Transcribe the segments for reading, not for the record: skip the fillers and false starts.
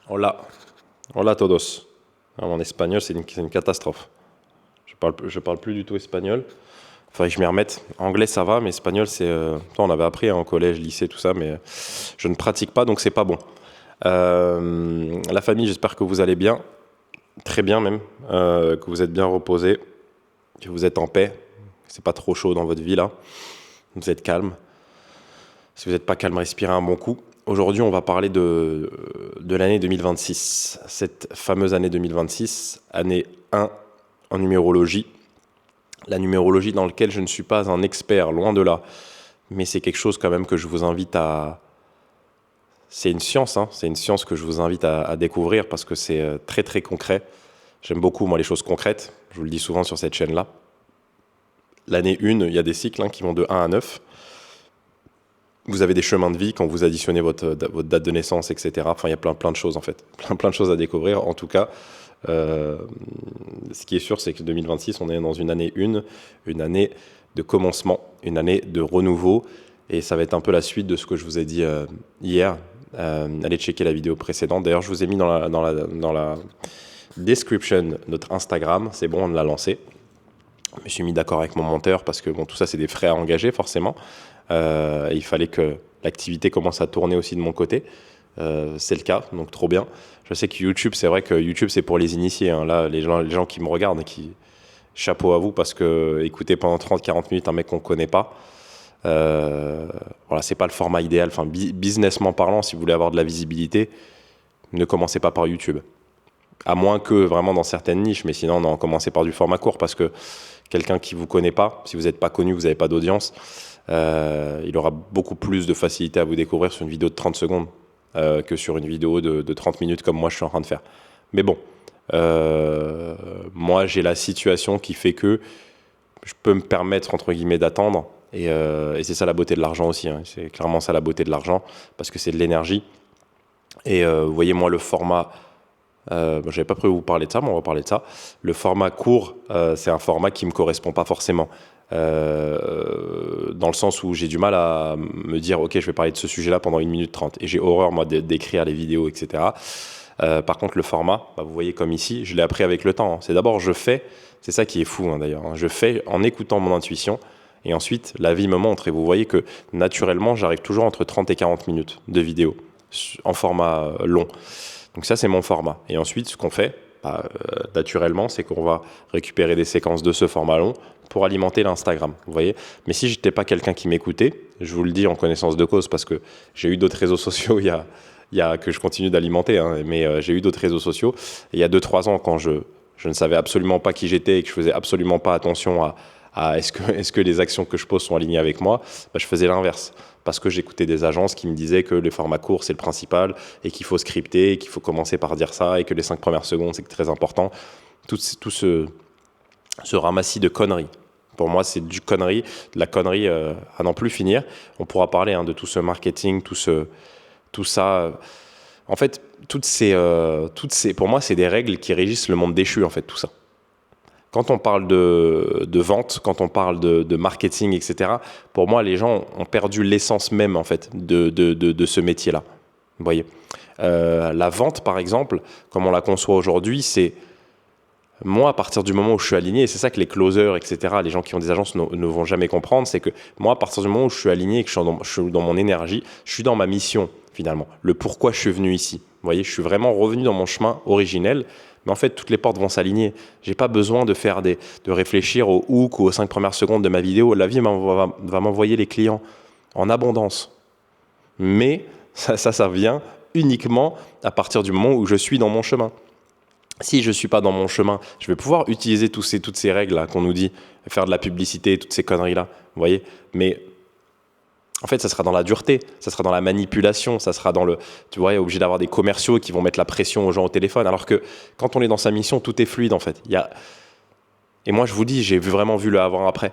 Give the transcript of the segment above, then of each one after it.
Hola, hola todos. Ah, mon espagnol, c'est une catastrophe. Je parle plus du tout espagnol. Faudrait que je m'y remette. Anglais, ça va, mais espagnol, on avait appris en collège, lycée, tout ça, mais je ne pratique pas, donc c'est pas bon. La famille, j'espère que vous allez bien, très bien même, que vous êtes bien reposés, que vous êtes en paix, que c'est pas trop chaud dans votre vie là, vous êtes calme. Si vous n'êtes pas calme, respirez un bon coup. Aujourd'hui, on va parler de l'année 2026, cette fameuse année 2026, année 1 en numérologie. La numérologie dans laquelle je ne suis pas un expert, loin de là, mais c'est quelque chose quand même que je vous invite à... C'est une science, hein, c'est une science que je vous invite à découvrir parce que c'est très très concret. J'aime beaucoup moi les choses concrètes, je vous le dis souvent sur cette chaîne-là. L'année 1, il y a des cycles qui vont de 1 à 9. Vous avez des chemins de vie quand vous additionnez votre date de naissance, etc. Enfin, il y a plein de choses en fait, plein de choses à découvrir. En tout cas, ce qui est sûr, c'est que 2026, on est dans une année 1, une année de commencement, une année de renouveau, et ça va être un peu la suite de ce que je vous ai dit hier. Allez checker la vidéo précédente. D'ailleurs, je vous ai mis dans la description notre Instagram. C'est bon, on l'a lancé. Je me suis mis d'accord avec mon monteur parce que bon, tout ça, c'est des frais à engager forcément. Il fallait que l'activité commence à tourner aussi de mon côté. C'est le cas, donc trop bien. Je sais que YouTube, c'est vrai que YouTube, c'est pour les initiés. Hein. Là, les gens qui me regardent, chapeau à vous parce que écouter pendant 30-40 minutes un mec qu'on ne connaît pas, voilà, c'est pas le format idéal. Enfin, businessment parlant, si vous voulez avoir de la visibilité, ne commencez pas par YouTube. À moins que vraiment dans certaines niches, mais sinon, non, commencez par du format court parce que quelqu'un qui ne vous connaît pas, si vous n'êtes pas connu, vous n'avez pas d'audience, il aura beaucoup plus de facilité à vous découvrir sur une vidéo de 30 secondes que sur une vidéo de 30 minutes comme moi je suis en train de faire. Mais bon, moi j'ai la situation qui fait que je peux me permettre entre guillemets d'attendre et c'est ça la beauté de l'argent aussi, hein. C'est clairement ça la beauté de l'argent parce que c'est de l'énergie et vous voyez moi le format j'avais pas prévu de vous parler de ça, mais on va parler de ça. Le format court, c'est un format qui me correspond pas forcément. Dans le sens où j'ai du mal à me dire ok je vais parler de ce sujet là pendant 1 minute 30 et j'ai horreur moi d'écrire les vidéos etc. Par contre le format vous voyez comme ici je l'ai appris avec le temps, hein. C'est d'abord je fais, c'est ça qui est fou hein, d'ailleurs, hein. Je fais en écoutant mon intuition et ensuite la vie me montre et vous voyez que naturellement j'arrive toujours entre 30 et 40 minutes de vidéo en format long, donc ça c'est mon format et ensuite ce qu'on fait naturellement, c'est qu'on va récupérer des séquences de ce format long pour alimenter l'Instagram, vous voyez. Mais si j'étais pas quelqu'un qui m'écoutait, je vous le dis en connaissance de cause, parce que j'ai eu d'autres réseaux sociaux que je continue d'alimenter, hein, mais j'ai eu d'autres réseaux sociaux. Et il y a 2-3 ans, quand je ne savais absolument pas qui j'étais et que je faisais absolument pas attention à est-ce que les actions que je pose sont alignées avec moi, je faisais l'inverse. Parce que j'écoutais des agences qui me disaient que les formats courts, c'est le principal, et qu'il faut scripter, et qu'il faut commencer par dire ça, et que les 5 premières secondes, c'est très important. Tout ce ramassis de conneries. Pour moi, c'est du connerie, de la connerie à n'en plus finir. On pourra parler de tout ce marketing, tout ça. En fait, pour moi, c'est des règles qui régissent le monde déchu, en fait, tout ça. Quand on parle de vente, quand on parle de marketing, etc., pour moi, les gens ont perdu l'essence même, en fait, de ce métier-là. Vous voyez, la vente, par exemple, comme on la conçoit aujourd'hui, c'est moi, à partir du moment où je suis aligné, et c'est ça que les closers, etc., les gens qui ont des agences ne vont jamais comprendre, c'est que moi, à partir du moment où je suis aligné et que je suis dans mon énergie, je suis dans ma mission, finalement, le pourquoi je suis venu ici. Vous voyez, je suis vraiment revenu dans mon chemin originel, mais en fait, toutes les portes vont s'aligner. J'ai pas besoin de réfléchir au hook ou aux 5 premières secondes de ma vidéo. La vie va m'envoyer les clients en abondance. Mais ça vient uniquement à partir du moment où je suis dans mon chemin. Si je ne suis pas dans mon chemin, je vais pouvoir utiliser toutes ces règles qu'on nous dit, faire de la publicité, toutes ces conneries-là, vous voyez. Mais en fait, ça sera dans la dureté, ça sera dans la manipulation, ça sera dans tu vois, obligé d'avoir des commerciaux qui vont mettre la pression aux gens au téléphone. Alors que quand on est dans sa mission, tout est fluide en fait. Et moi, je vous dis, j'ai vraiment vu le avant-après.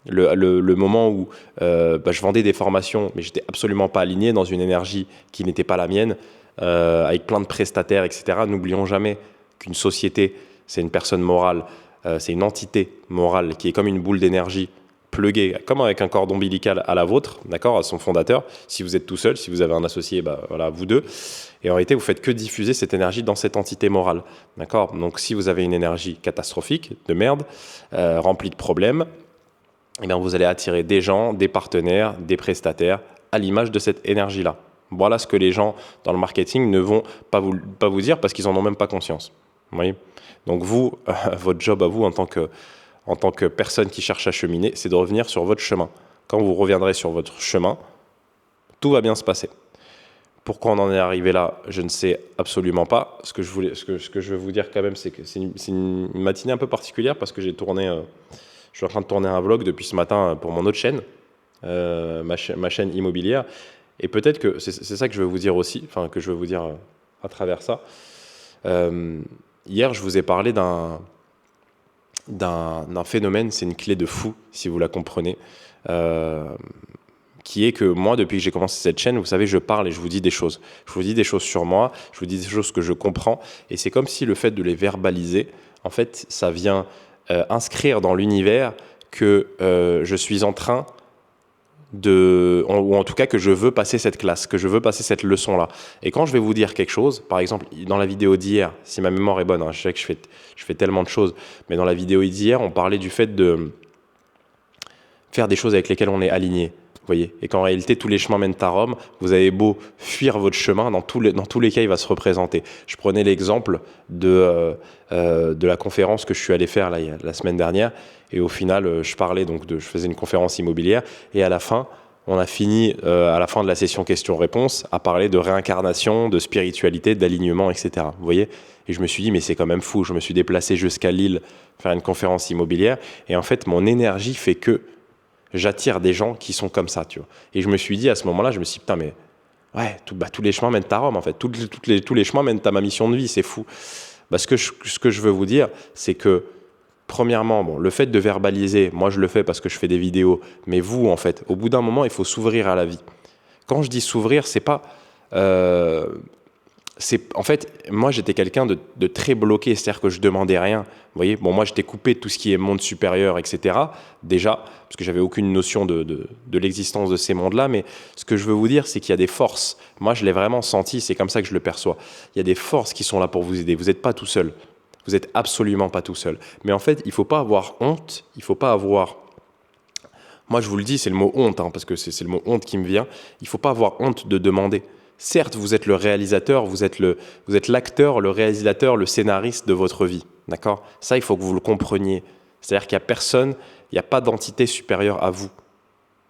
Le moment où je vendais des formations, mais j'étais absolument pas aligné dans une énergie qui n'était pas la mienne, avec plein de prestataires, etc. N'oublions jamais qu'une société, c'est une personne morale, c'est une entité morale qui est comme une boule d'énergie plugué comme avec un cordon ombilical à la vôtre, d'accord, à son fondateur. Si vous êtes tout seul, si vous avez un associé, voilà, vous deux. Et en réalité, vous faites que diffuser cette énergie dans cette entité morale, d'accord. Donc, si vous avez une énergie catastrophique, de merde, remplie de problèmes, eh bien, vous allez attirer des gens, des partenaires, des prestataires à l'image de cette énergie-là. Voilà ce que les gens dans le marketing ne vont pas vous dire parce qu'ils n'en ont même pas conscience. Vous voyez ? Donc vous, votre job à vous en tant que personne qui cherche à cheminer, c'est de revenir sur votre chemin. Quand vous reviendrez sur votre chemin, tout va bien se passer. Pourquoi on en est arrivé là, je ne sais absolument pas. Ce que je veux vous dire quand même, c'est que c'est une matinée un peu particulière parce que je suis en train de tourner un vlog depuis ce matin pour mon autre chaîne, ma chaîne immobilière. Et peut-être que c'est ça que je veux vous dire aussi, enfin que je veux vous dire à travers ça. Hier, je vous ai parlé d'un phénomène, c'est une clé de fou, si vous la comprenez, qui est que moi, depuis que j'ai commencé cette chaîne, vous savez, je parle et je vous dis des choses. Je vous dis des choses sur moi, je vous dis des choses que je comprends, et c'est comme si le fait de les verbaliser, en fait, ça vient inscrire dans l'univers que je suis en train ou en tout cas que je veux passer cette classe, que je veux passer cette leçon-là. Et quand je vais vous dire quelque chose, par exemple, dans la vidéo d'hier, si ma mémoire est bonne, hein, je sais que je fais tellement de choses, mais dans la vidéo d'hier, on parlait du fait de faire des choses avec lesquelles on est aligné. Vous voyez, et qu'en réalité, tous les chemins mènent à Rome. Vous avez beau fuir votre chemin, dans tous les cas, il va se représenter. Je prenais l'exemple de la conférence que je suis allé faire la semaine dernière. Et au final, je faisais une conférence immobilière. Et à la fin, on a fini, à la fin de la session questions-réponses, à parler de réincarnation, de spiritualité, d'alignement, etc. Vous voyez ? Et je me suis dit, mais c'est quand même fou. Je me suis déplacé jusqu'à Lille faire une conférence immobilière. Et en fait, mon énergie fait que j'attire des gens qui sont comme ça, tu vois. Et je me suis dit, à ce moment-là, putain, mais ouais, tous les chemins mènent à Rome, en fait. Tous les chemins mènent à ma mission de vie, c'est fou. Ce que je veux vous dire, c'est que, premièrement, le fait de verbaliser, moi je le fais parce que je fais des vidéos, mais vous, en fait, au bout d'un moment, il faut s'ouvrir à la vie. Quand je dis s'ouvrir, c'est pas... en fait, moi j'étais quelqu'un de très bloqué, c'est-à-dire que je demandais rien. Vous voyez, moi j'étais coupé de tout ce qui est monde supérieur, etc. Déjà, parce que j'avais aucune notion de l'existence de ces mondes-là. Mais ce que je veux vous dire, c'est qu'il y a des forces. Moi, je l'ai vraiment senti, c'est comme ça que je le perçois. Il y a des forces qui sont là pour vous aider. Vous n'êtes pas tout seul. Vous n'êtes absolument pas tout seul. Mais en fait, il ne faut pas avoir honte. Il ne faut pas avoir... Moi, je vous le dis, c'est le mot honte, hein, parce que c'est le mot honte qui me vient. Il ne faut pas avoir honte de demander. Certes, vous êtes le réalisateur, vous êtes l'acteur, le réalisateur, le scénariste de votre vie. D'accord ? Ça, il faut que vous le compreniez. C'est-à-dire qu'il n'y a personne, il n'y a pas d'entité supérieure à vous.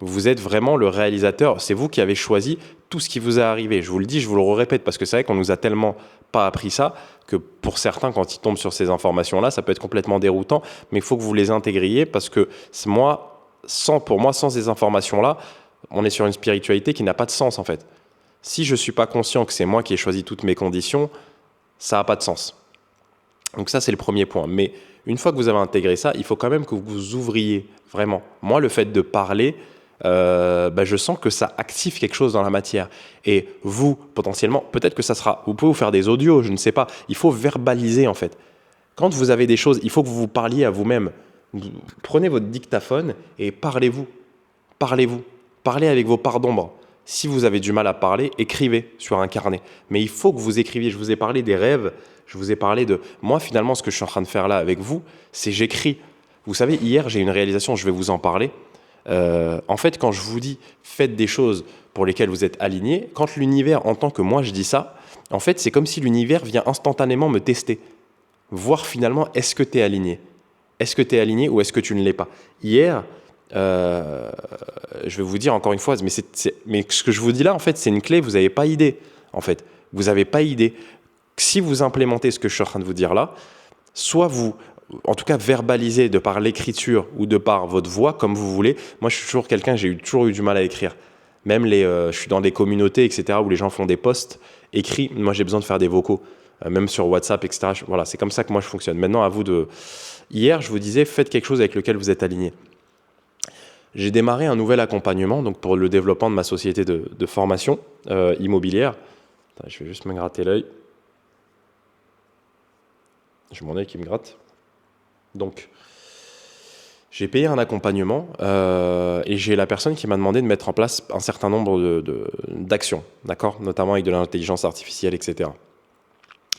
Vous êtes vraiment le réalisateur. C'est vous qui avez choisi tout ce qui vous est arrivé. Je vous le dis, je vous le répète, parce que c'est vrai qu'on nous a tellement pas appris ça, que pour certains, quand ils tombent sur ces informations-là, ça peut être complètement déroutant, mais il faut que vous les intégriez, parce que pour moi, sans ces informations-là, on est sur une spiritualité qui n'a pas de sens, en fait. Si je ne suis pas conscient que c'est moi qui ai choisi toutes mes conditions, ça n'a pas de sens. Donc ça, c'est le premier point. Mais une fois que vous avez intégré ça, il faut quand même que vous vous ouvriez, vraiment. Moi, le fait de parler, je sens que ça active quelque chose dans la matière. Et vous, potentiellement, peut-être que ça sera... Vous pouvez vous faire des audios, je ne sais pas. Il faut verbaliser, en fait. Quand vous avez des choses, il faut que vous vous parliez à vous-même. Prenez votre dictaphone et parlez-vous. Parlez-vous. Parlez avec vos parts d'ombre. Si vous avez du mal à parler, écrivez sur un carnet. Mais il faut que vous écriviez. Je vous ai parlé des rêves, je vous ai parlé de... Moi, finalement, ce que je suis en train de faire là avec vous, c'est j'écris. Vous savez, hier, j'ai une réalisation, je vais vous en parler. En fait, quand je vous dis « faites des choses pour lesquelles vous êtes alignés », quand l'univers entend que moi, je dis ça, en fait, c'est comme si l'univers vient instantanément me tester. Voir finalement, est-ce que tu es aligné ? Est-ce que tu es aligné ou est-ce que tu ne l'es pas ? Hier... je vais vous dire encore une fois, mais ce que je vous dis là, en fait, c'est une clé, vous n'avez pas idée. En fait, vous n'avez pas idée. Si vous implémentez ce que je suis en train de vous dire là, soit vous, en tout cas, verbalisez de par l'écriture ou de par votre voix, comme vous voulez. Moi, je suis toujours quelqu'un, j'ai toujours eu du mal à écrire. Même je suis dans des communautés, etc., où les gens font des posts écrits. Moi, j'ai besoin de faire des vocaux, même sur WhatsApp, etc. Voilà, c'est comme ça que moi, je fonctionne. Maintenant, à vous de... Hier, je vous disais, faites quelque chose avec lequel vous êtes aligné. J'ai démarré un nouvel accompagnement donc pour le développement de ma société de formation immobilière. Attends, je vais juste me gratter l'œil. J'ai mon œil qui me gratte. Donc, J'ai payé un accompagnement et j'ai la personne qui m'a demandé de mettre en place un certain nombre d'actions, d'accord, notamment avec de l'intelligence artificielle, etc.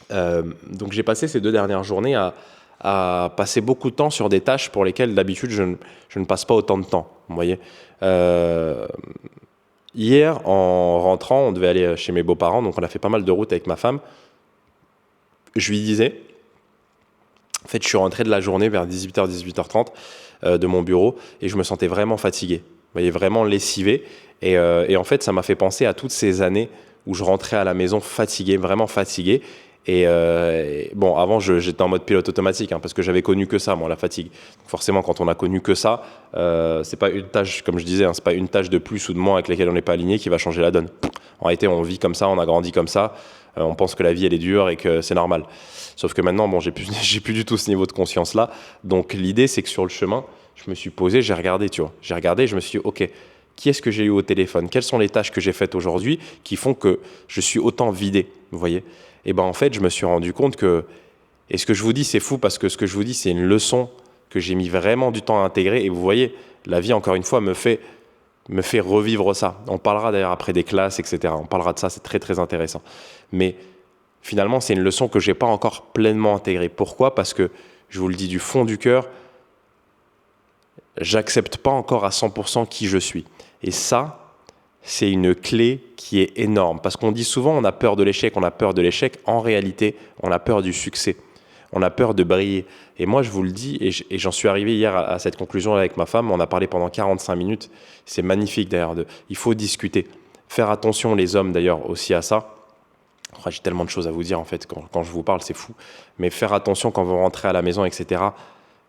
Donc j'ai passé ces 2 dernières journées à passer beaucoup de temps sur des tâches pour lesquelles d'habitude je ne passe pas autant de temps. Vous voyez. Hier, en rentrant, on devait aller chez mes beaux-parents, donc on a fait pas mal de route avec ma femme. Je lui disais, en fait, je suis rentré de la journée vers 18h, 18h30 de mon bureau et je me sentais vraiment fatigué. Vous voyez, vraiment lessivé. Et en fait, ça m'a fait penser à toutes ces années où je rentrais à la maison fatigué, vraiment fatigué. Et bon, avant, j'étais en mode pilote automatique, hein, parce que j'avais connu que ça, moi, la fatigue. Donc forcément, quand on a connu que ça, c'est pas une tâche, comme je disais, hein, c'est pas une tâche de plus ou de moins avec laquelle on n'est pas aligné qui va changer la donne. En réalité, on vit comme ça, on a grandi comme ça, on pense que la vie, elle est dure et que c'est normal. Sauf que maintenant, bon, j'ai plus du tout ce niveau de conscience-là. Donc l'idée, c'est que sur le chemin, je me suis posé, j'ai regardé, tu vois. J'ai regardé, je me suis dit, ok, qui est-ce que j'ai eu au téléphone? Quelles sont les tâches que j'ai faites aujourd'hui qui font que je suis autant vidé, vous voyez? Et ben en fait, je me suis rendu compte que, et ce que je vous dis, c'est fou parce que ce que je vous dis, c'est une leçon que j'ai mis vraiment du temps à intégrer. Et vous voyez, la vie, encore une fois, me fait revivre ça. On parlera d'ailleurs après des classes, etc. On parlera de ça, c'est très très intéressant. Mais finalement, c'est une leçon que je n'ai pas encore pleinement intégrée. Pourquoi? Parce que, je vous le dis du fond du cœur, j'accepte pas encore à 100% qui je suis. Et ça, c'est une clé qui est énorme. Parce qu'on dit souvent, on a peur de l'échec, on a peur de l'échec. En réalité, on a peur du succès. On a peur de briller. Et moi, je vous le dis, et j'en suis arrivé hier à cette conclusion avec ma femme, on a parlé pendant 45 minutes. C'est magnifique d'ailleurs. Il faut discuter. Faire attention, les hommes d'ailleurs, aussi à ça. Oh, j'ai tellement de choses à vous dire en fait, quand je vous parle, c'est fou. Mais faire attention quand vous rentrez à la maison, etc.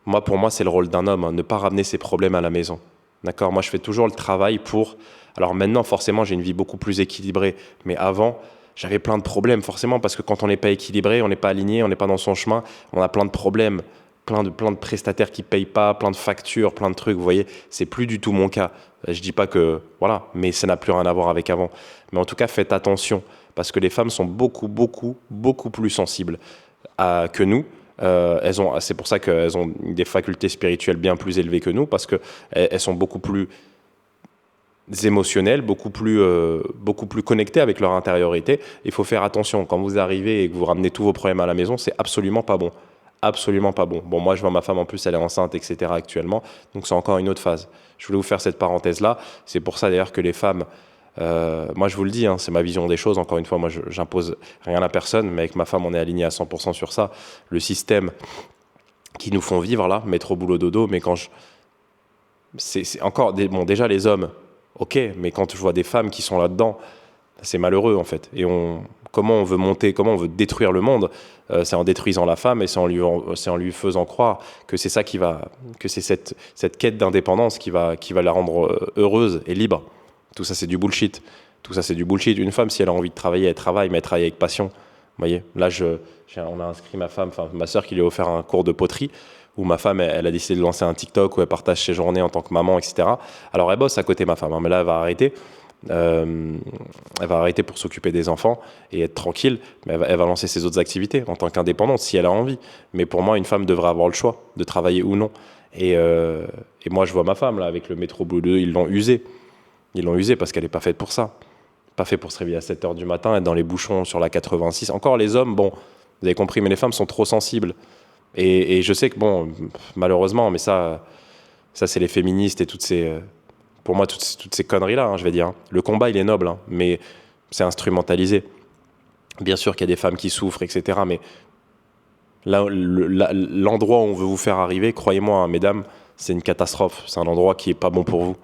Moi, pour moi, c'est le rôle d'un homme, hein, ne pas ramener ses problèmes à la maison. D'accord? Moi, je fais toujours le travail pour... Alors maintenant, forcément, j'ai une vie beaucoup plus équilibrée. Mais avant, j'avais plein de problèmes, forcément, parce que quand on n'est pas équilibré, on n'est pas aligné, on n'est pas dans son chemin, on a plein de problèmes, plein de prestataires qui ne payent pas, plein de factures, plein de trucs, vous voyez. C'est plus du tout mon cas. Je dis pas que... Voilà, mais ça n'a plus rien à voir avec avant. Mais en tout cas, faites attention, parce que les femmes sont beaucoup, beaucoup, beaucoup plus sensibles que nous. C'est pour ça qu'elles ont des facultés spirituelles bien plus élevées que nous, parce qu'elles sont beaucoup plus émotionnelles, beaucoup plus connectées avec leur intériorité. Il faut faire attention, quand vous arrivez et que vous ramenez tous vos problèmes à la maison, c'est absolument pas bon. Absolument pas bon. Bon, moi, je vois ma femme en plus, elle est enceinte, etc. actuellement, donc c'est encore une autre phase. Je voulais vous faire cette parenthèse-là. C'est pour ça d'ailleurs que les femmes... moi je vous le dis, hein, c'est ma vision des choses, encore une fois, moi j'impose rien à personne, mais avec ma femme on est aligné à 100% sur ça, le système qui nous font vivre là, métro boulot dodo, mais quand c'est encore, bon déjà les hommes, ok, mais quand je vois des femmes qui sont là-dedans, c'est malheureux en fait, et comment on veut monter, comment on veut détruire le monde, c'est en détruisant la femme et c'est en lui faisant croire que c'est ça que c'est cette quête d'indépendance qui va la rendre heureuse et libre. Tout ça, c'est du bullshit. Tout ça, c'est du bullshit. Une femme, si elle a envie de travailler, elle travaille, mais elle travaille avec passion. Vous voyez, là, on a inscrit ma soeur qui lui a offert un cours de poterie, où ma femme, elle a décidé de lancer un TikTok où elle partage ses journées en tant que maman, etc. Alors, elle bosse à côté, ma femme, hein, mais là, elle va arrêter. Elle va arrêter pour s'occuper des enfants et être tranquille, mais elle va lancer ses autres activités en tant qu'indépendante, si elle a envie. Mais pour moi, une femme devrait avoir le choix de travailler ou non. Et moi, je vois ma femme, là, avec le métro boulot, ils l'ont usée. Ils l'ont usée parce qu'elle n'est pas faite pour ça. Pas fait pour se réveiller à 7h du matin, être dans les bouchons sur la 86. Encore les hommes, bon, vous avez compris, mais les femmes sont trop sensibles. Et je sais que, bon, malheureusement, mais ça c'est les féministes et pour moi, toutes ces conneries-là, hein, je vais dire. Hein. Le combat, il est noble, hein, mais c'est instrumentalisé. Bien sûr qu'il y a des femmes qui souffrent, etc. Mais là, l'endroit où on veut vous faire arriver, croyez-moi, hein, mesdames, c'est une catastrophe. C'est un endroit qui n'est pas bon pour vous.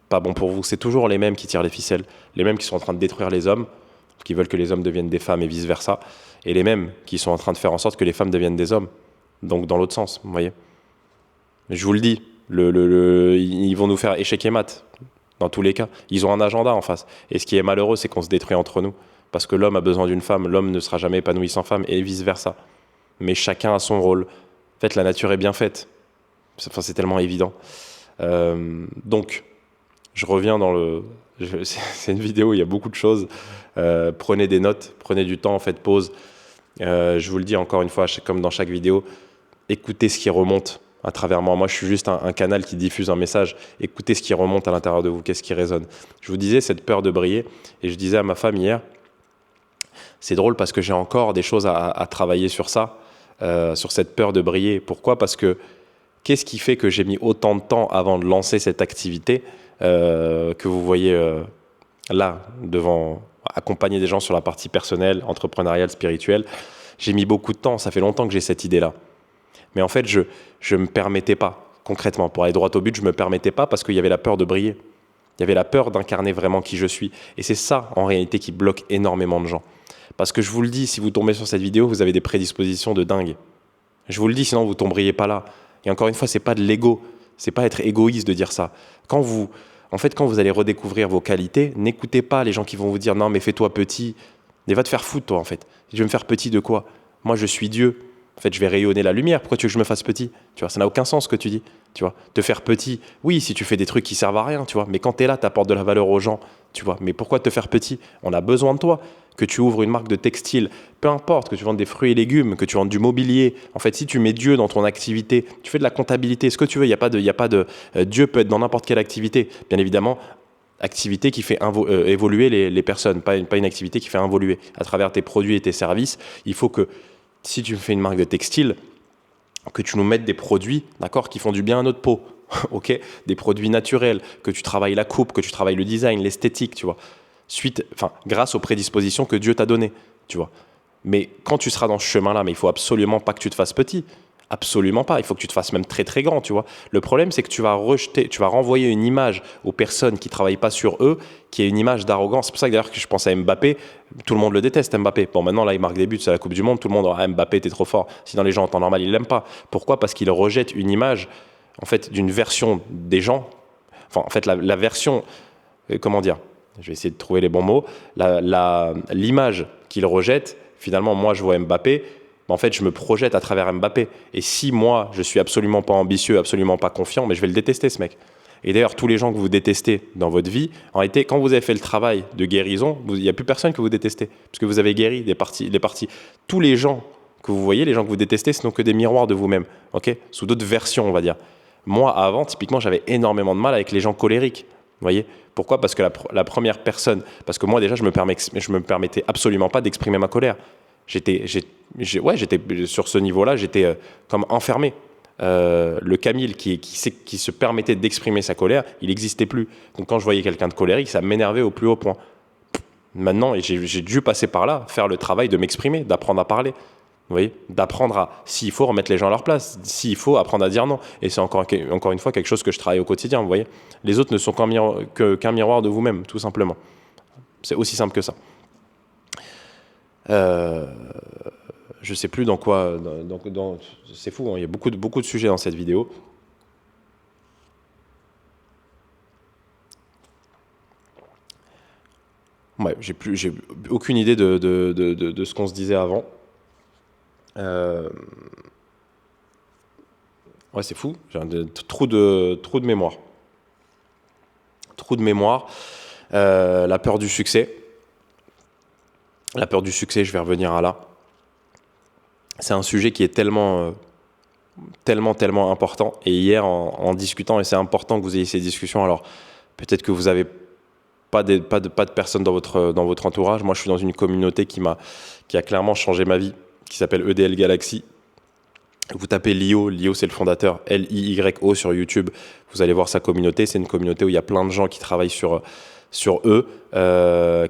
Pas bon pour vous. C'est toujours les mêmes qui tirent les ficelles, les mêmes qui sont en train de détruire les hommes, qui veulent que les hommes deviennent des femmes et vice-versa, et les mêmes qui sont en train de faire en sorte que les femmes deviennent des hommes. Donc dans l'autre sens, vous voyez. Je vous le dis, ils vont nous faire échec et mat, dans tous les cas. Ils ont un agenda en face. Et ce qui est malheureux, c'est qu'on se détruit entre nous. Parce que l'homme a besoin d'une femme, l'homme ne sera jamais épanoui sans femme, et vice-versa. Mais chacun a son rôle. En fait, la nature est bien faite. C'est tellement évident. Donc, je reviens c'est une vidéo où il y a beaucoup de choses. Prenez des notes, prenez du temps, faites pause. Je vous le dis encore une fois, comme dans chaque vidéo, écoutez ce qui remonte à travers moi. Moi, je suis juste un canal qui diffuse un message. Écoutez ce qui remonte à l'intérieur de vous, qu'est-ce qui résonne. Je vous disais cette peur de briller, et je disais à ma femme hier, c'est drôle parce que j'ai encore des choses à travailler sur ça, sur cette peur de briller. Pourquoi? Parce que qu'est-ce qui fait que j'ai mis autant de temps avant de lancer cette activité que vous voyez là, devant accompagner des gens sur la partie personnelle, entrepreneuriale, spirituelle? J'ai mis beaucoup de temps, ça fait longtemps que j'ai cette idée-là. Mais en fait, je ne me permettais pas, concrètement, pour aller droit au but, je ne me permettais pas parce qu'il y avait la peur de briller. Il y avait la peur d'incarner vraiment qui je suis. Et c'est ça, en réalité, qui bloque énormément de gens. Parce que je vous le dis, si vous tombez sur cette vidéo, vous avez des prédispositions de dingue. Je vous le dis, sinon vous ne tomberiez pas là. Et encore une fois, ce n'est pas de l'ego. Ce n'est pas être égoïste de dire ça. Quand vous allez redécouvrir vos qualités, n'écoutez pas les gens qui vont vous dire « Non, mais fais-toi petit. » Mais va te faire foutre, toi, en fait. Je vais me faire petit de quoi? Moi, je suis Dieu. En fait, je vais rayonner la lumière. Pourquoi tu veux que je me fasse petit? Tu vois, ça n'a aucun sens ce que tu dis. Tu vois, te faire petit, oui, si tu fais des trucs qui servent à rien, tu vois. Mais quand tu es là, tu apportes de la valeur aux gens, tu vois. Mais pourquoi te faire petit? On a besoin de toi. Que tu ouvres une marque de textile, peu importe, que tu vendes des fruits et légumes, que tu vendes du mobilier. En fait, si tu mets Dieu dans ton activité, tu fais de la comptabilité, ce que tu veux, il n'y a pas de Dieu peut être dans n'importe quelle activité. Bien évidemment, activité qui fait évoluer les personnes, pas une activité qui fait évoluer. À travers tes produits et tes services, il faut que, si tu fais une marque de textile, que tu nous mettes des produits, d'accord, qui font du bien à notre peau, ok, des produits naturels, que tu travailles la coupe, que tu travailles le design, l'esthétique, tu vois, grâce aux prédispositions que Dieu t'a données, tu vois. Mais quand tu seras dans ce chemin-là, mais il faut absolument pas que tu te fasses petit. Absolument pas. Il faut que tu te fasses même très très grand, tu vois. Le problème, c'est que tu vas renvoyer une image aux personnes qui travaillent pas sur eux, qui est une image d'arrogance. C'est pour ça que d'ailleurs que je pense à Mbappé. Tout le monde le déteste, Mbappé. Bon, maintenant là, il marque des buts, c'est la Coupe du Monde. Tout le monde aura Mbappé, t'es trop fort. Sinon, les gens en temps normal, ils l'aiment pas. Pourquoi? Parce qu'il rejette une image, en fait, d'une version des gens. Enfin, en fait, la version, comment dire? Je vais essayer de trouver les bons mots. L'image qu'il rejette, finalement, moi, je vois Mbappé. En fait, je me projette à travers Mbappé. Et si moi, je suis absolument pas ambitieux, absolument pas confiant, mais je vais le détester, ce mec. Et d'ailleurs, tous les gens que vous détestez dans votre vie, en réalité, quand vous avez fait le travail de guérison, il n'y a plus personne que vous détestez. Parce que vous avez guéri les parties. Tous les gens que vous voyez, les gens que vous détestez, ce n'ont que des miroirs de vous-même. Okay, sous d'autres versions, on va dire. Moi, avant, typiquement, j'avais énormément de mal avec les gens colériques. Vous voyez? Pourquoi? Parce que la première personne... Parce que moi, déjà, je me permettais absolument pas d'exprimer ma colère. J'étais sur ce niveau-là, j'étais comme enfermé. Le Camille qui se permettait d'exprimer sa colère, il n'existait plus. Donc quand je voyais quelqu'un de colérique, ça m'énervait au plus haut point. Maintenant, j'ai dû passer par là, faire le travail de m'exprimer, d'apprendre à parler. Vous voyez, d'apprendre à, s'il faut, remettre les gens à leur place, s'il faut, apprendre à dire non. Et c'est encore une fois quelque chose que je travaille au quotidien, vous voyez. Les autres ne sont qu'un miroir de vous-même, tout simplement. C'est aussi simple que ça. Je sais plus dans quoi. C'est fou, hein, il y a beaucoup de sujets dans cette vidéo. Ouais, j'ai aucune idée de ce qu'on se disait avant. Ouais, c'est fou. J'ai trop de mémoire. Trop de mémoire. La peur du succès. La peur du succès, je vais revenir à là. C'est un sujet qui est tellement important. Et hier, en discutant, et c'est important que vous ayez ces discussions, alors peut-être que vous n'avez pas de personnes dans votre entourage. Moi, je suis dans une communauté qui a clairement changé ma vie, qui s'appelle EDL Galaxy. Vous tapez Lio, c'est le fondateur, Lio sur YouTube. Vous allez voir sa communauté. C'est une communauté où il y a plein de gens qui travaillent sur eux,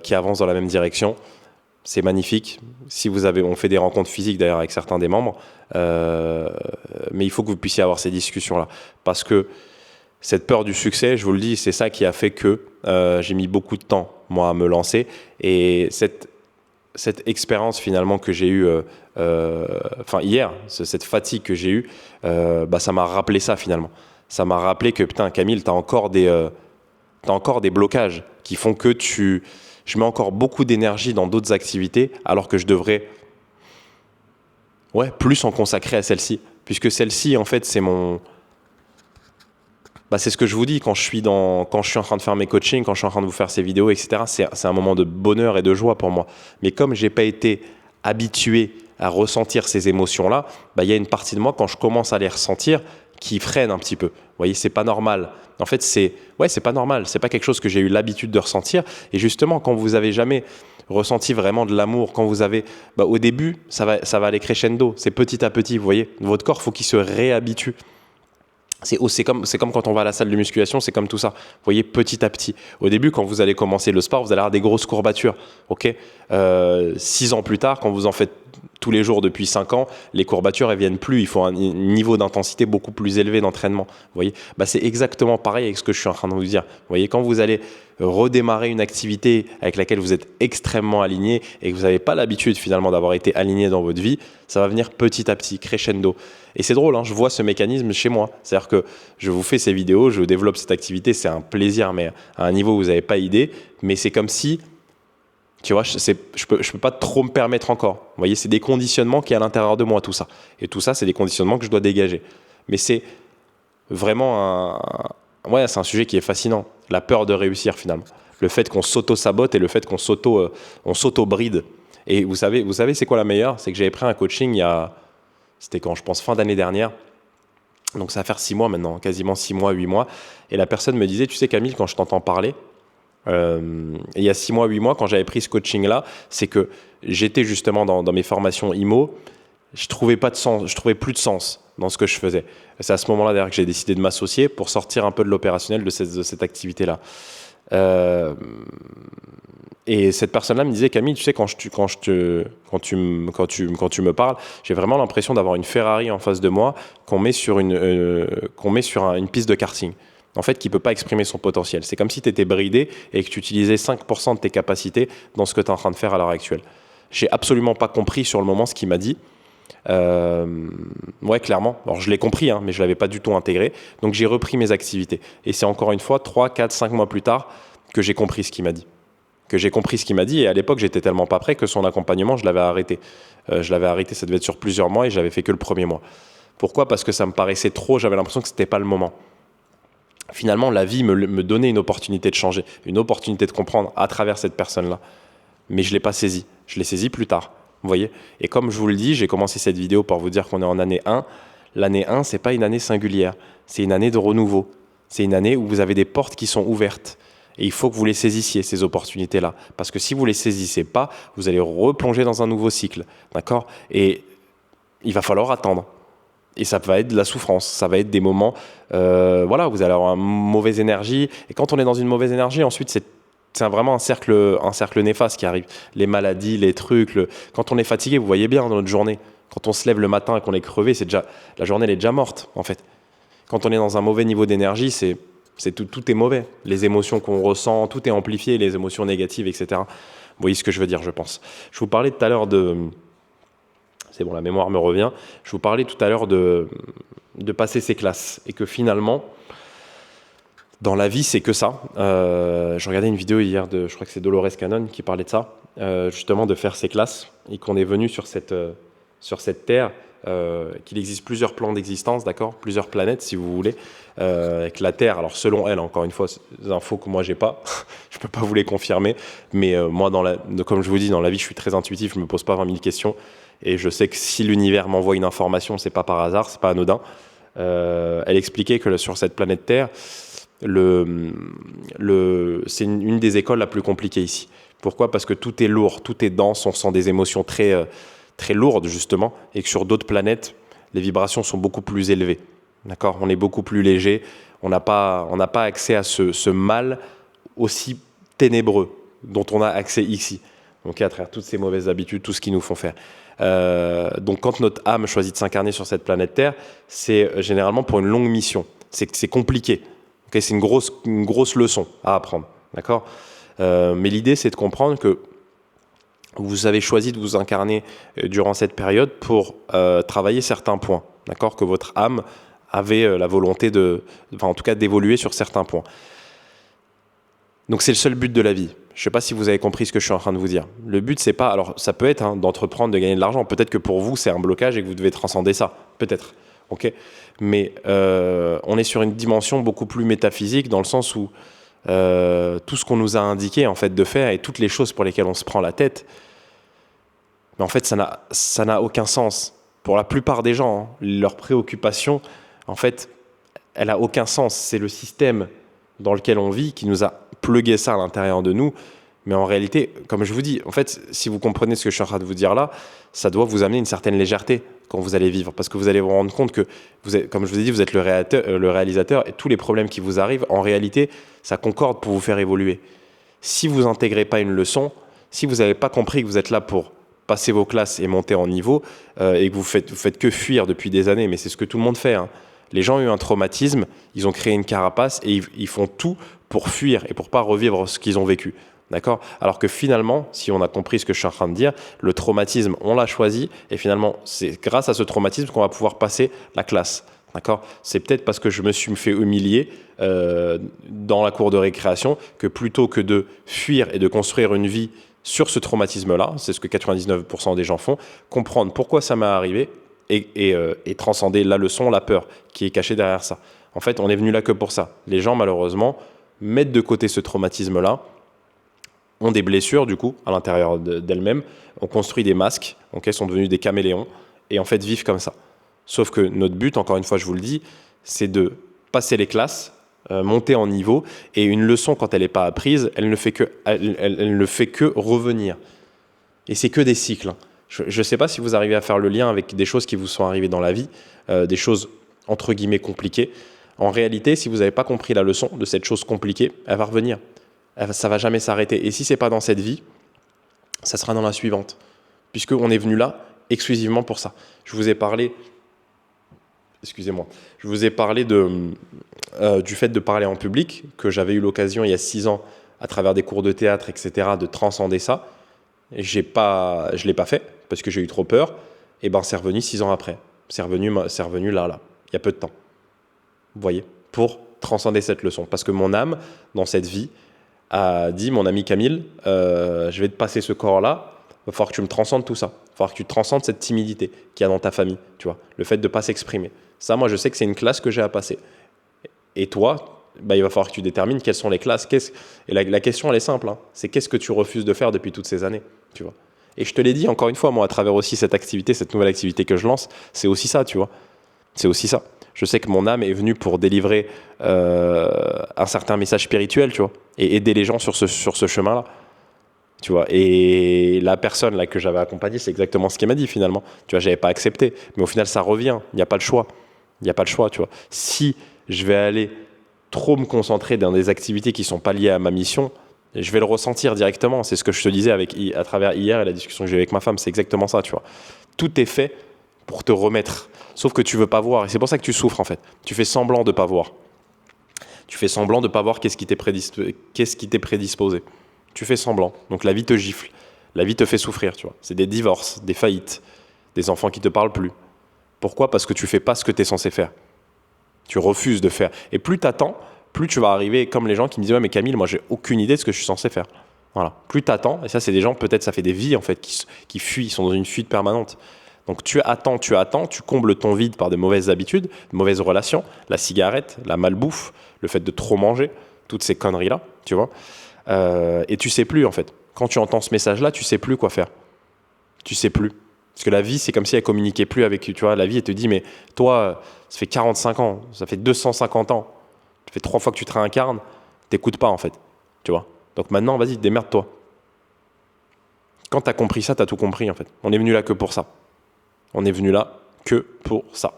qui avancent dans la même direction. C'est magnifique. On fait des rencontres physiques d'ailleurs avec certains des membres, mais il faut que vous puissiez avoir ces discussions-là, parce que cette peur du succès, je vous le dis, c'est ça qui a fait que j'ai mis beaucoup de temps, moi, à me lancer. Et cette expérience finalement que j'ai eue, hier, cette fatigue que j'ai eue, ça m'a rappelé ça finalement. Ça m'a rappelé que, putain, Camille, t'as encore des blocages qui font que je mets encore beaucoup d'énergie dans d'autres activités, alors que je devrais plus en consacrer à celle-ci. Puisque celle-ci, en fait, c'est c'est ce que je vous dis quand je suis en train de faire mes coachings, quand je suis en train de vous faire ces vidéos, etc. C'est un moment de bonheur et de joie pour moi. Mais comme j'ai pas été habitué à ressentir ces émotions-là, bah, il y a une partie de moi, quand je commence à les ressentir, qui freine un petit peu. Vous voyez, c'est pas normal. En fait, c'est pas normal. C'est pas quelque chose que j'ai eu l'habitude de ressentir. Et justement, quand vous avez jamais ressenti vraiment de l'amour, quand vous avez, au début, ça va aller crescendo. C'est petit à petit. Vous voyez, votre corps, faut qu'il se réhabitue. C'est comme quand on va à la salle de musculation, c'est comme tout ça. Vous voyez, petit à petit. Au début, quand vous allez commencer le sport, vous allez avoir des grosses courbatures. Ok, 6 ans plus tard, quand vous en faites tous les jours depuis 5 ans, les courbatures, elles viennent plus. Il faut un niveau d'intensité beaucoup plus élevé d'entraînement. Vous voyez, c'est exactement pareil avec ce que je suis en train de vous dire. Vous voyez, quand vous allez redémarrer une activité avec laquelle vous êtes extrêmement aligné et que vous n'avez pas l'habitude finalement d'avoir été aligné dans votre vie, ça va venir petit à petit, crescendo. Et c'est drôle, hein, je vois ce mécanisme chez moi. C'est-à-dire que je vous fais ces vidéos, je développe cette activité, c'est un plaisir, mais à un niveau où vous n'avez pas idée. Mais c'est comme si, tu vois, je peux pas trop me permettre encore. Vous voyez, c'est des conditionnements qui est à l'intérieur de moi, tout ça. Et tout ça, c'est des conditionnements que je dois dégager. Mais c'est vraiment c'est un sujet qui est fascinant. La peur de réussir, finalement. Le fait qu'on s'auto-sabote et le fait qu'on s'auto-bride. Et vous savez, c'est quoi la meilleure? C'est que j'avais pris un coaching c'était quand, je pense, fin d'année dernière. Donc ça va faire 6 mois maintenant, quasiment 6 mois, 8 mois. Et la personne me disait, tu sais Camille, quand je t'entends parler, il y a 6 mois, 8 mois, quand j'avais pris ce coaching-là, c'est que j'étais justement dans mes formations IMO, je trouvais plus de sens dans ce que je faisais. C'est à ce moment-là d'ailleurs que j'ai décidé de m'associer pour sortir un peu de l'opérationnel de cette activité-là. Et cette personne-là me disait, Camille, tu sais, quand tu me parles, j'ai vraiment l'impression d'avoir une Ferrari en face de moi qu'on met sur une piste de karting. En fait, qui ne peut pas exprimer son potentiel. C'est comme si tu étais bridé et que tu utilisais 5% de tes capacités dans ce que tu es en train de faire à l'heure actuelle. J'ai absolument pas compris sur le moment ce qu'il m'a dit. Ouais, clairement. Alors, je l'ai compris, hein, mais je ne l'avais pas du tout intégré. Donc, j'ai repris mes activités. Et c'est encore une fois 3, 4, 5 mois plus tard que j'ai compris ce qu'il m'a dit. Et à l'époque, j'étais tellement pas prêt que son accompagnement, je l'avais arrêté. Ça devait être sur plusieurs mois et j'avais fait que le premier mois. Pourquoi ? Parce que ça me paraissait trop, j'avais l'impression que c'était pas le moment. Finalement, la vie me donnait une opportunité de changer, une opportunité de comprendre à travers cette personne-là. Mais je ne l'ai pas saisie. Je l'ai saisie plus tard. Vous voyez ? Et comme je vous le dis, j'ai commencé cette vidéo pour vous dire qu'on est en année 1. L'année 1, ce n'est pas une année singulière. C'est une année de renouveau. C'est une année où vous avez des portes qui sont ouvertes. Et il faut que vous les saisissiez, ces opportunités-là. Parce que si vous ne les saisissez pas, vous allez replonger dans un nouveau cycle. D'accord ? Et il va falloir attendre. Et ça va être de la souffrance, ça va être des moments, vous allez avoir une mauvaise énergie. Et quand on est dans une mauvaise énergie, ensuite, c'est vraiment un cercle néfaste qui arrive. Les maladies, les trucs. Quand on est fatigué, vous voyez bien dans notre journée. Quand on se lève le matin et qu'on est crevé, la journée elle est déjà morte, en fait. Quand on est dans un mauvais niveau d'énergie, tout est mauvais. Les émotions qu'on ressent, tout est amplifié, les émotions négatives, etc. Vous voyez ce que je veux dire, je pense. Je vous parlais tout à l'heure c'est bon, la mémoire me revient. Je vous parlais tout à l'heure de passer ses classes et que finalement, dans la vie, c'est que ça. Je regardais une vidéo hier je crois que c'est Dolores Cannon qui parlait de ça, justement de faire ses classes et qu'on est venu sur cette terre, qu'il existe plusieurs plans d'existence, d'accord, plusieurs planètes si vous voulez, avec la Terre. Alors selon elle, encore une fois, des infos que moi j'ai pas, je peux pas vous les confirmer, mais moi comme je vous dis, dans la vie, je suis très intuitif, je me pose pas 20 000 questions. Et je sais que si l'univers m'envoie une information, c'est pas par hasard, c'est pas anodin. Elle expliquait que sur cette planète Terre, c'est une des écoles la plus compliquée ici. Pourquoi ? Parce que tout est lourd, tout est dense, on sent des émotions très, très lourdes justement, et que sur d'autres planètes, les vibrations sont beaucoup plus élevées. D'accord ? On est beaucoup plus léger, on n'a pas accès à ce mal aussi ténébreux dont on a accès ici. Donc à travers toutes ces mauvaises habitudes, tout ce qu'ils nous font faire. Donc quand notre âme choisit de s'incarner sur cette planète Terre, c'est généralement pour une longue mission. C'est compliqué. Okay, c'est une grosse leçon à apprendre. D'accord ? Mais l'idée, c'est de comprendre que vous avez choisi de vous incarner durant cette période pour travailler certains points. D'accord ? Que votre âme avait la volonté en tout cas d'évoluer sur certains points. Donc c'est le seul but de la vie. Je ne sais pas si vous avez compris ce que je suis en train de vous dire. Le but, c'est pas... Alors, ça peut être d'entreprendre, de gagner de l'argent. Peut-être que pour vous, c'est un blocage et que vous devez transcender ça. Peut-être. Ok ? Mais on est sur une dimension beaucoup plus métaphysique dans le sens où tout ce qu'on nous a indiqué en fait, de faire et toutes les choses pour lesquelles on se prend la tête, Mais en fait, ça n'a aucun sens. Pour la plupart des gens, hein, leur préoccupation, en fait, elle n'a aucun sens. C'est le système dans lequel on vit qui nous a plugué ça à l'intérieur de nous. Mais en réalité, comme je vous dis, en fait, si vous comprenez ce que je suis en train de vous dire là, ça doit vous amener une certaine légèreté quand vous allez vivre. Parce que vous allez vous rendre compte que, comme je vous ai dit, vous êtes le réalisateur et tous les problèmes qui vous arrivent, en réalité, ça concorde pour vous faire évoluer. Si vous n'intégrez pas une leçon, si vous n'avez pas compris que vous êtes là pour passer vos classes et monter en niveau et que vous faites que fuir depuis des années, mais c'est ce que tout le monde fait, hein. Les gens ont eu un traumatisme, ils ont créé une carapace et ils font tout pour fuir et pour pas revivre ce qu'ils ont vécu. D'accord ? Alors que finalement, si on a compris ce que je suis en train de dire, le traumatisme, on l'a choisi et finalement, c'est grâce à ce traumatisme qu'on va pouvoir passer la classe. D'accord ? C'est peut-être parce que je me suis fait humilier dans la cour de récréation que plutôt que de fuir et de construire une vie sur ce traumatisme-là, c'est ce que 99% des gens font, comprendre pourquoi ça m'est arrivé et transcender la leçon, la peur qui est cachée derrière ça. En fait, on est venu là que pour ça. Les gens, malheureusement, mettent de côté ce traumatisme-là, ont des blessures, du coup, à l'intérieur d'elles-mêmes, ont construit des masques, sont devenus des caméléons, et en fait, vivent comme ça. Sauf que notre but, encore une fois, je vous le dis, c'est de passer les classes, monter en niveau, et une leçon, quand elle n'est pas apprise, elle ne fait que revenir. Et c'est que des cycles, hein. Je ne sais pas si vous arrivez à faire le lien avec des choses qui vous sont arrivées dans la vie, des choses entre guillemets compliquées. En réalité, si vous n'avez pas compris la leçon de cette chose compliquée, elle va revenir. Ça ne va jamais s'arrêter. Et si ce n'est pas dans cette vie, ça sera dans la suivante. Puisqu'on est venu là exclusivement pour ça. Je vous ai parlé du fait de parler en public, que j'avais eu l'occasion il y a 6 ans, à travers des cours de théâtre, etc., de transcender ça. Et je ne l'ai pas fait, parce que j'ai eu trop peur. Et ben c'est revenu 6 ans après. C'est revenu là, il y a peu de temps. Vous voyez, pour transcender cette leçon. Parce que mon âme, dans cette vie, a dit, mon ami Camille, je vais te passer ce corps-là, il va falloir que tu me transcendes tout ça. Il va falloir que tu transcendes cette timidité qu'il y a dans ta famille, tu vois, le fait de ne pas s'exprimer. Ça, moi, je sais que c'est une classe que j'ai à passer. Et toi, il va falloir que tu détermines quelles sont les classes. Et la question, elle est simple, hein. C'est qu'est-ce que tu refuses de faire depuis toutes ces années, tu vois. Et je te l'ai dit, encore une fois, moi, à travers aussi cette activité, cette nouvelle activité que je lance, c'est aussi ça, tu vois. C'est aussi ça. Je sais que mon âme est venue pour délivrer un certain message spirituel, tu vois, et aider les gens sur ce chemin-là, tu vois. Et la personne là que j'avais accompagnée, c'est exactement ce qu'elle m'a dit finalement. Tu vois, j'avais pas accepté, mais au final, ça revient. Il n'y a pas le choix. Il n'y a pas le choix, tu vois. Si je vais aller trop me concentrer dans des activités qui sont pas liées à ma mission, je vais le ressentir directement. C'est ce que je te disais à travers hier et la discussion que j'ai eu avec ma femme. C'est exactement ça, tu vois. Tout est fait pour te remettre. Sauf que tu veux pas voir. Et c'est pour ça que tu souffres, en fait. Tu fais semblant de pas voir. Tu fais semblant de pas voir qu'est-ce qui t'est prédisposé. Tu fais semblant. Donc la vie te gifle. La vie te fait souffrir, tu vois. C'est des divorces, des faillites, des enfants qui te parlent plus. Pourquoi ? Parce que tu fais pas ce que tu es censé faire. Tu refuses de faire. Et plus tu attends, plus tu vas arriver comme les gens qui me disent « Ouais, mais Camille, moi, j'ai aucune idée de ce que je suis censé faire. » Voilà. Plus tu attends, et ça, c'est des gens, peut-être, ça fait des vies, en fait, qui fuient, ils sont dans une fuite permanente. Donc tu attends, tu combles ton vide par de mauvaises habitudes, de mauvaises relations, la cigarette, la malbouffe, le fait de trop manger, toutes ces conneries-là, tu vois. Et tu sais plus, en fait. Quand tu entends ce message-là, tu sais plus quoi faire. Tu sais plus. Parce que la vie, c'est comme si elle communiquait plus avec tu vois. La vie, elle te dit, mais toi, ça fait 45 ans, ça fait 250 ans, ça fait 3 fois que tu te réincarnes, t'écoutes pas, en fait. Tu vois. Donc maintenant, vas-y, démerde-toi. Quand t'as compris ça, t'as tout compris, en fait. On est venu là que pour ça. On est venu là que pour ça.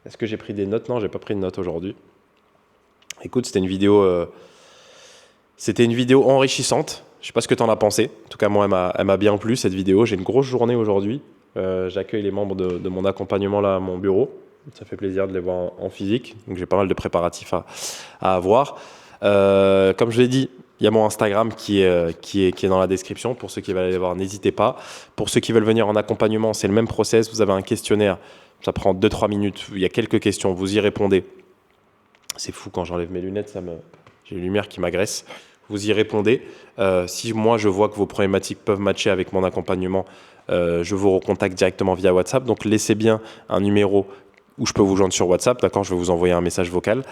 Est-ce que j'ai pris des notes ? Non, j'ai pas pris de notes aujourd'hui. Écoute, c'était une vidéo enrichissante. Je sais pas ce que tu en as pensé. En tout cas, moi, elle m'a bien plu, cette vidéo. J'ai une grosse journée aujourd'hui. J'accueille les membres de mon accompagnement là à mon bureau. Ça fait plaisir de les voir en physique. Donc, j'ai pas mal de préparatifs à avoir. Comme je l'ai dit, il y a mon Instagram qui est dans la description. Pour ceux qui veulent aller voir, n'hésitez pas. Pour ceux qui veulent venir en accompagnement, c'est le même process. Vous avez un questionnaire. Ça prend 2-3 minutes. Il y a quelques questions. Vous y répondez. C'est fou quand j'enlève mes lunettes. J'ai une lumière qui m'agresse. Vous y répondez. Si moi, je vois que vos problématiques peuvent matcher avec mon accompagnement, je vous recontacte directement via WhatsApp. Donc, laissez bien un numéro où je peux vous joindre sur WhatsApp. D'accord, je vais vous envoyer un message vocal.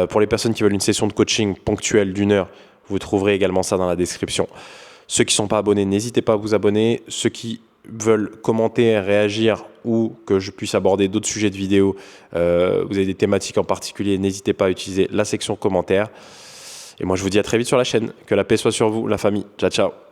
Pour les personnes qui veulent une session de coaching ponctuelle d'1 heure, vous trouverez également ça dans la description. Ceux qui ne sont pas abonnés, n'hésitez pas à vous abonner. Ceux qui veulent commenter, réagir ou que je puisse aborder d'autres sujets de vidéo, vous avez des thématiques en particulier, n'hésitez pas à utiliser la section commentaires. Et moi, je vous dis à très vite sur la chaîne. Que la paix soit sur vous, la famille. Ciao, ciao.